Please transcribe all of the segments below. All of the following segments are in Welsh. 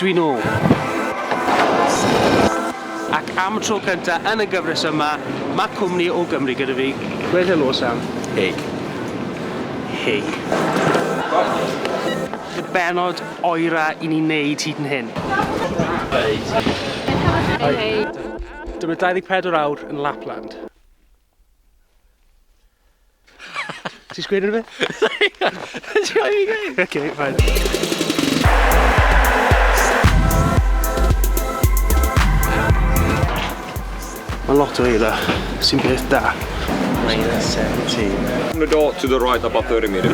dwi nôl. Ac am y tro cyntaf yn y gyfres yma, mae cwmni o Gymru gyda fi. Gweud helo, Sam. Hey. Hey. Y benod oera i ni wneud hyd yn hyn. Hey. Dyma 24 awr yn Lapland. Ti'n sgwyd yn y bit? Okay, fine. Mae lot o eira sy'n beth da. -17. On the door to the right, about 30 meters.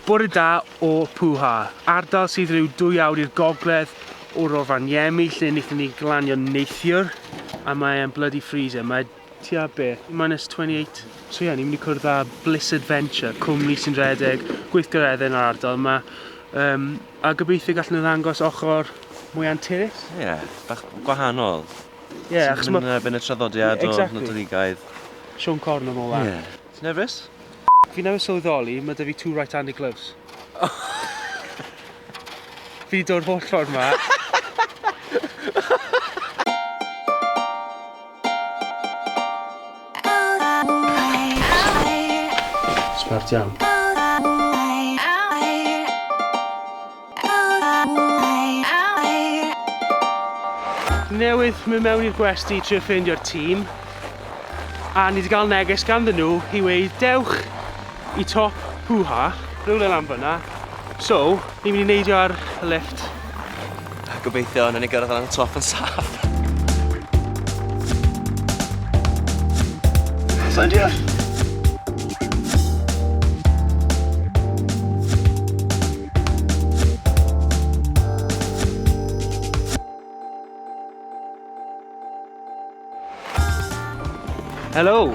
Bore da o Pwha, ardal sydd rhyw 2 awr i'r gogledd o'r Orfaniemi, lle wnaethon ni glanio neithiwr, a mae'n bloody freezer. Mae tua be? -28. So ie, ni'n mynd i cwrdd â Bliss Adventure, cwmni sy'n redeg, gweithgaredde yn yr ardal yma. A gobeithio gallen nhw ddangos ochr mwy anturus. Ie, bach gwahanol. Ie, achos Sy'n mynd y traddodiad o Nadoligaidd. Sean Corn yn ôl Ie. Ti'n nerfus? Fi newydd sylweddoli, mae 'da fi 2 right-handed gloves. Fi 'di dod holl ffordd yma. Smart iawn. Newydd mynd mewn i'r gwesty trio ffeindio'r tîm. A ni wedi cael neges ganddyn nhw i weud dewch i top Pwha, rhywle lan fyna. So, ni'n mynd i neidio ar y lift. Gobeithio, nawn ni gyrraedd lan y top yn saff. Sa'n deall? Hello.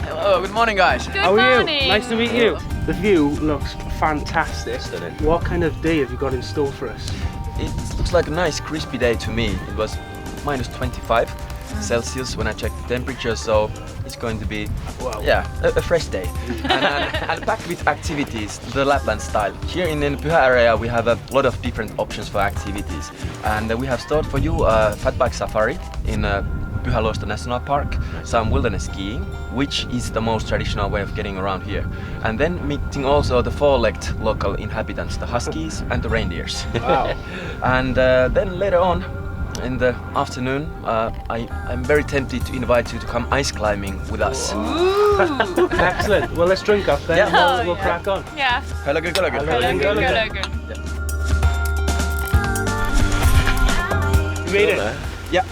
Hello, good morning guys. Good How are morning. you? Nice to meet you. The view looks fantastic. Stunning. What kind of day have you got in store for us? It looks like a nice crispy day to me. It was -25 Celsius when I checked the temperature, so it's going to be, Wow. yeah, a fresh day. and packed with activities, the Lapland style. Here in the Pyhä area we have a lot of different options for activities. And we have stored for you a fatbike safari in Pyhä National Park, some wilderness skiing, which is the most traditional way of getting around here. And then meeting also the 4-legged local inhabitants, the huskies and the reindeers. Wow. And then later on in the afternoon, I'm very tempted to invite you to come ice climbing with us. Excellent. Well, let's drink up then. Yeah. We'll crack on. Yeah. Hello, good. Good. You made it? Yeah.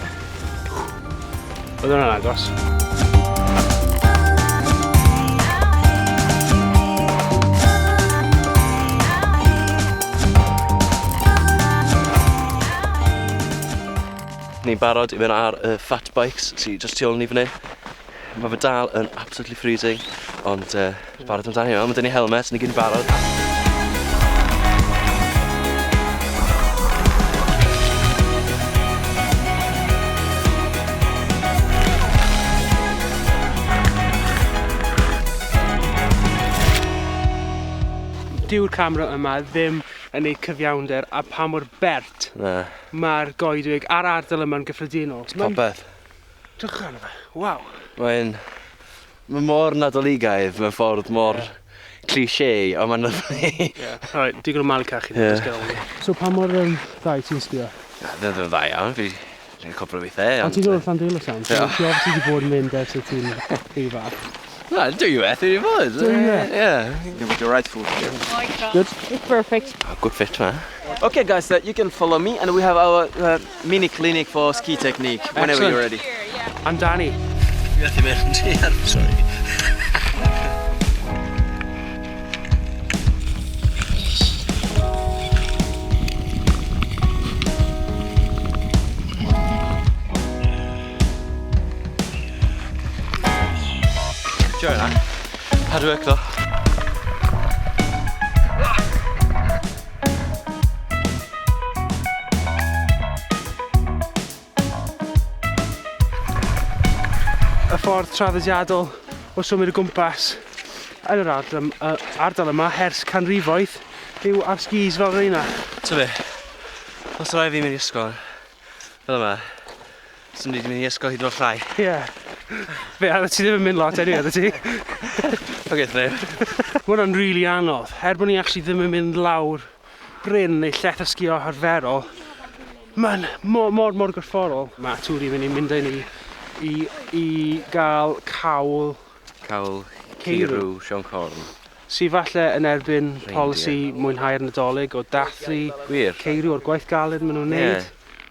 Oedd hwnna'n agos. Ni'n barod i fynd ar y fat bikes sy'n just tu ôl ni fan hyn. Mae fe dal yn absolutely freezing, ond barod amdani yma. Mae dyn ni helmet, ni gyd yn barod. Dyw'r camera yma ddim yn neud cyfiawnder a pa mor bert Na, mae'r goedwig a'r ardal yma'n gyffredinol. popeth. Drwch arno fe. Waw. Mae mor Nadoligaidd mewn ffordd mor cliché, ond mae'n lyflu. Alright, digon o mal cachu. Ie. So pa mor ddau ti'n sbio? Ddim yn dda iawn, fi'n cwpl o weithiau. Ond ti'n dod o Llandilo Sam? Ti obviously wedi bod yn mynd ers y ti'n rhy fach. Na, dwywaith i fod. Dwywaith? Ie. Give it your right foot here. Good. It's perfect. Good fit, man. Okay guys, you can follow me and we have our mini clinic for ski technique whenever Excellent. you're ready. Amdani. Fi wedi mynd i'r... Sorry. Joe na. Hard work though. Y ffordd traddodiadol o symud o gwmpas yn yr ardal yma hers canrifoedd yw ar skis fel reina. Ta be, os rai fi mynd i ysgol fel yma, sy'n mynd i ysgol hyd yn o'r llai. Ie. Fe, a ti ddim yn mynd lot enw, ti? Ok, ddyn. Mae hwnna'n rili anodd. Er bod ni actually ddim yn mynd lawr bryn neu lleth o sgio arferol, mae'n mor gorfforol. Mae Tŵr i mynd â ni i gael cawl Ceirw, Sion Corn. sydd falle yn erbyn polisi mwynhau'r Nadolig o dathlu Wir. ceirw o'r gwaith galed maen nhw'n neud.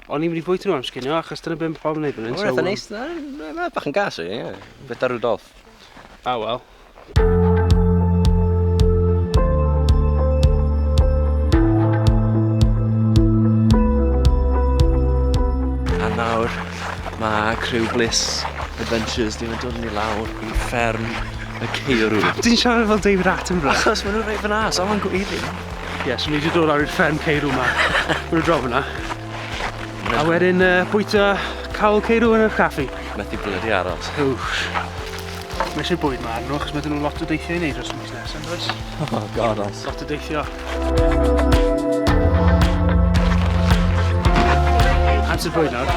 O'n i'n mynd i bwyta nhw am sginio achos dyna beth mae pobl yn neud fan hyn. Mae'n eitha neis, mae'n bach yn gas, ie. Beth ar Rudolf. Ah, wel. A nawr, mae Crew Bliss Adventures di mynd dod ni lawr i fferm y Ceirw. Ti'n siarad fel David Attenborough? Achos maen nhw'n rhaid fyna, so mae'n gweiddi. Ie, so ni wedi dod lawr i'r fferm ceirw yma. Maen nhw'n drof yna. A wedyn bwyta cawl ceirw yn y caffi. Methu blydi aros. Wff. Mae eisiau bwyd yma arno, achos mae dyn nhw lot o deithio i wneud dros y mis nesaf, does? Oh, god os. Lot o deithio. Amser bwyd nawr.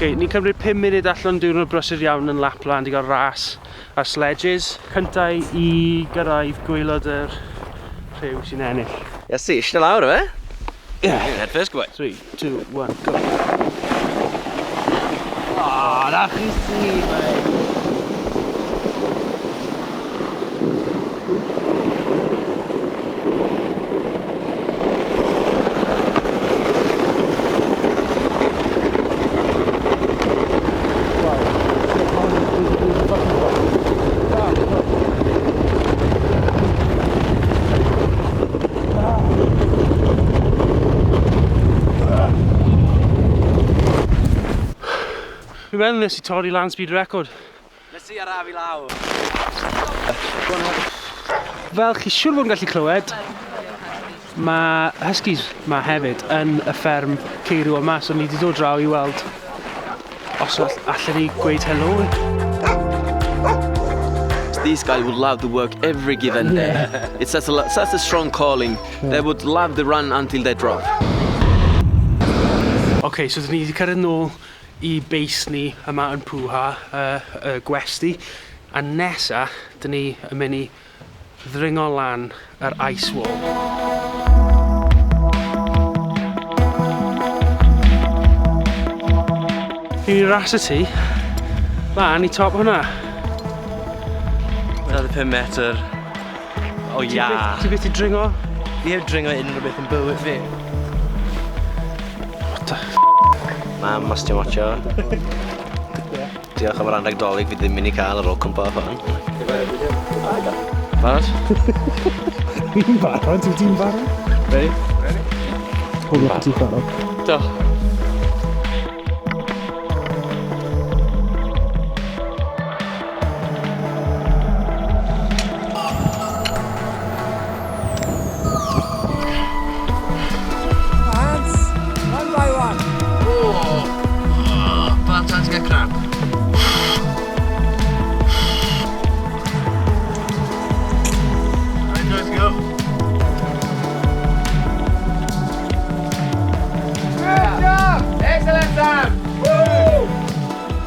Okay, ni'n cymryd 5 munud allan diwrnod brysur iawn yn Lapland i gael ras ar sledges. Cyntau i gyrraedd gwaelod yr rhyw sy'n ennill. Iesu, eisiau lawr o fe? Ie. Head first, gwe. 3, 2, 1, go. Oh, na chi si, mate. Fi'n meddwl nes i torri land speed record. Nes i arafu lawr. Fel chi siŵr fod yn gallu clywed, mae huskies ma hefyd yn y fferm ceirw yma, so ni wedi dod draw i weld os allan ni gweud helo. These guys would love to work every given day. It's such a strong calling. They would love the run until they drop. Okay, so dyn ni wedi cyrraedd nôl i beis ni yma yn Pwha, y gwesti, a nesa, dyn ni yn mynd i ddringo lan yr ice wall. Fi'n i ras y ti, lan i top hwnna. Mae'n 5 metr. O ia. Ti beth i dringo? Fi heb dringo unrhyw beth yn bywyd fi. What the f***? Mam, os ti'n watcho. Diolch am yr anrheg dolyg fi ddim mynd i cael ar ôl cwmpa o hwn. Barod? Fi'n barod, ti'n barod? Ready? Hwnnw, ti'n barod. Do.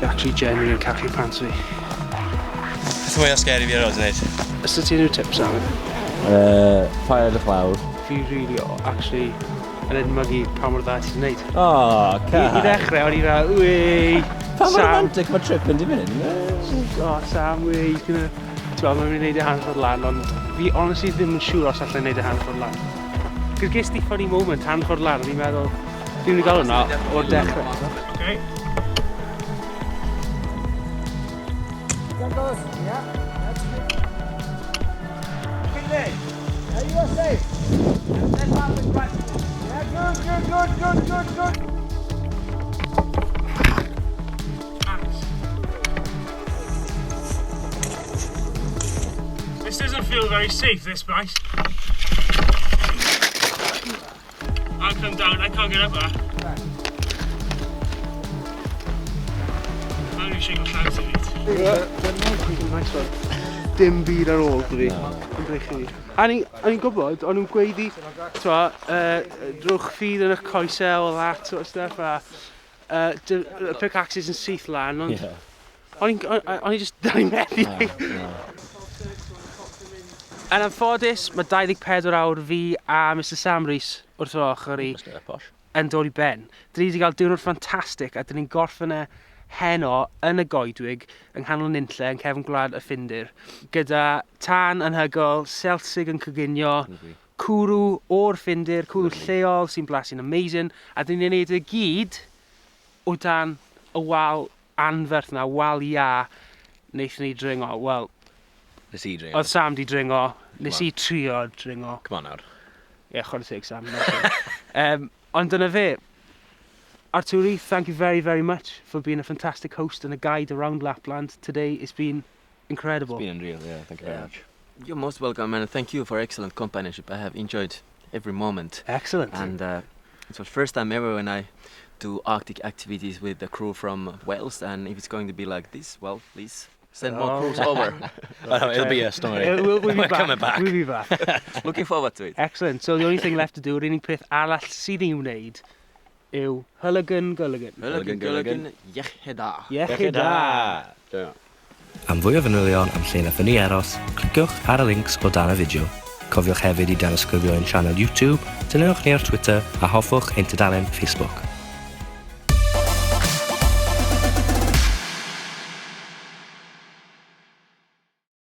Actually genuinely yn cachu pants fi. Beth mwy o scary fi erioed yn neud? Ys ti unrhyw tips am? Paid y clawd. Fi really actually yn edmygu pa mor dda ti'n neud. O, I ddechrau, o'n i fel, wei, Pa mor Sam. romantic mae trip yn di mynd? O, Sam, wei, ti'n gweld, mae'n mynd i wneud ei hanfod lan, ond fi honestly ddim yn siŵr os allai wneud ei hanfod lan. Ges di funny moment, hanfod lan, o'n i'n meddwl, dwi'n mynd i gael hwnna o'r dechrau. Okay. This doesn't feel very safe, this place. I'll come down, I can't get up there. Dwi'n eisiau gael llaws i fi. Nice one. Dim byd ar ôl, dwi. Yn brechu fi. A ni'n gwybod, o'n nhw'n gweiddi, drwch ffydd yn eich coesau o that sort of stuff, a y pickaxes yn syth lan, ond o'n i just dal i methu. Yn anffodus, mae 24 awr fi a Mr Sam Rees wrth yr ochr i yn dod i ben. Dyn ni wedi cael diwrnod ffantastig a dyn ni'n gorffen heno yn y goedwig yng nghanol nunlle yn cefn gwlad y Ffindir gyda tân anhygoel, Celsig yn coginio, cwrw o'r Ffindir, cwrw lleol sy'n blasu'n amazing a dyn ni'n neud y gyd o dan y wal anferth na, wal ia wnaethon ni dringo. Wel, Nes i dringo. oedd Sam di dringo, nes i trio dringo. Come on nawr. Yeah, chwarae teg Sam. Ond dyna fe. Arturi, thank you very, very much for being a fantastic host and a guide around Lapland today. It's been incredible. It's been unreal, yeah. Thank you very much. You're most welcome, and thank you for excellent companionship. I have enjoyed every moment. Excellent. And it was first time ever when I do Arctic activities with the crew from Wales, and if it's going to be like this, well, please send more crews over. Oh, no, it'll be a story. We'll be We're back. coming back. We'll be back. Looking forward to it. Excellent. So the only thing left to do, yr unig peth arall sydd i'w wneud yw hylygan gylygan. Gulligan, Iecheda. Iechyd da. Am fwy o fanylion am lle nathon ni aros, cliciwch ar y links o dan y fideo. Cofiwch hefyd i danysgrifio ein sianel YouTube, dilynwch ni ar Twitter a hoffwch ein tudalen Facebook.